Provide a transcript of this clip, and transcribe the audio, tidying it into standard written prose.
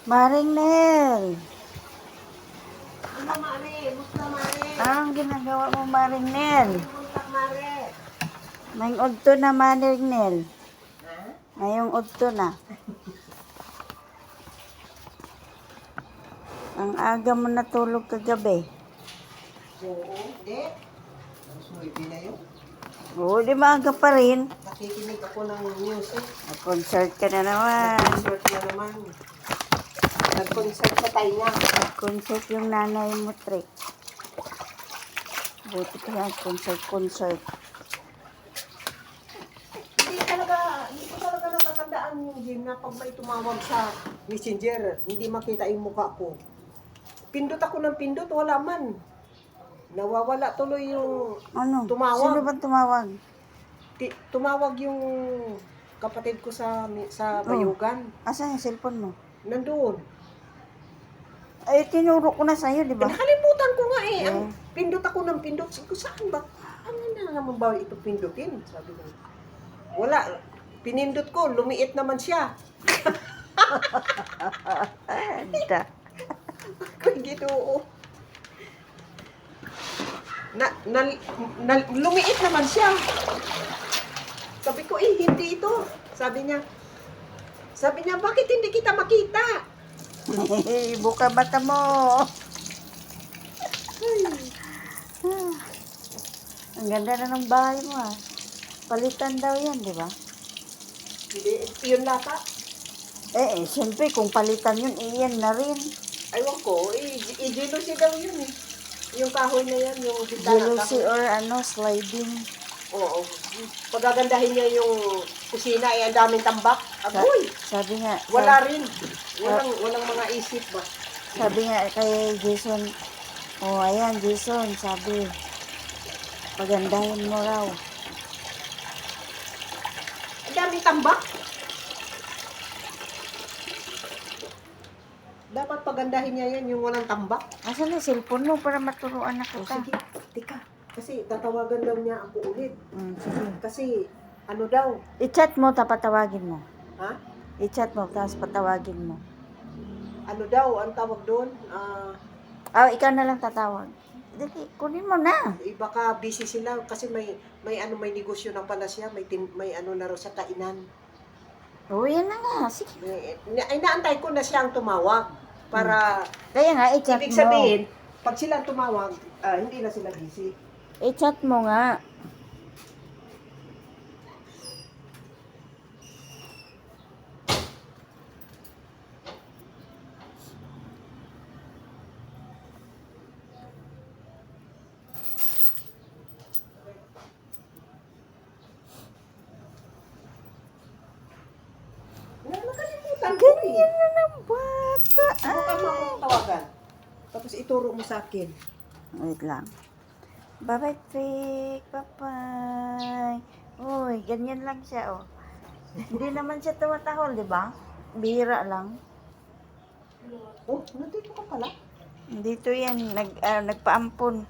Maring Nel, Ano, Mare? Musta, Mare? anong ginagawa mo, Maring Nel? Muntak, Mare. May udto na, Maring Nel. Ha? Ngayong udto na. Ang aga mo natulog kagabi. Oo, hindi. Mas movie na yun. Oo, di maaga pa rin. Nakikinig ako ng music. Concert ka na naman. Nag-concert na naman. Nag-concert sa Taina. Concert yung nanay mo, Trick. Buti ka yan, concert. Hindi ko talaga natatandaan yung Jim na pag may tumawag sa messenger, hindi makita yung mukha ko. Pindot ako ng pindot, wala man. Nawawala tuloy yung Ano? tumawag. Sino ba tumawag? Tumawag yung kapatid ko sa Bayugan. Asan yung cellphone mo? Nandoon. Ay, tinuro ko na sa'yo, di ba? Nakalimutan ko nga eh. Yeah. Pindot ako ng pindot. Sabi ko, saan ba? Ano na naman ba ito pindutin? Sabi ko. Wala. Pinindot ko. Lumiit naman siya. Anda. Kung ginoo. Lumiit naman siya. Sabi ko, hindi ito. Sabi niya, bakit hindi kita makita? Buka mata mo. Ang ganda na ng bahay mo, ah. Palitan daw yan, di ba? Hindi, yun lata. Siyempre, kung palitan yun, iyan na rin. Aywan ko, i-jealousy daw yun eh. Yung kahoy na yan, yung Jealousy or sliding. Oo. Pagagandahin niya yung kusina, ang daming tambak. Agoy! Sabi nga, Wala rin. Walang mga isip ba? sabi nga kay Jason, ayan, Jason, sabi, pagandahin mo raw. Ang daming tambak. Dapat pagandahin niya yan, yung walang tambak. Asan yung cellphone mo para maturuan na O kita? sige, tika. Kasi tatawagan daw niya ako ulit. Sige. Kasi, ano daw? I-chat mo, patawagin mo. Ha? I-chat mo, tapos patawagin mo. Ano daw, ang tawag doon? Ikaw na lang tatawag. Dali, kunin mo na. Baka busy sila kasi may negosyo na pala siya, may ano na raw sa kainan. Yan na nga. Sige. Ay, naantay ko na siya ang tumawag para Kaya nga, i-chat ibig mo. sabihin, pag sila tumawag, hindi na sila busy. I-chat mo nga. Nakalimutan ko eh. Ganyan na ng bata. Subukan mo akong tawagan. Tapos ituro mo sa akin. Wait lang. Bye-bye, Trick. Bye-bye. Uy, ganyan lang siya, oh. Hindi naman siya tumatahol, di ba? Bihira lang. Oh, nandito ka pala. Dito yan, nagpaampon.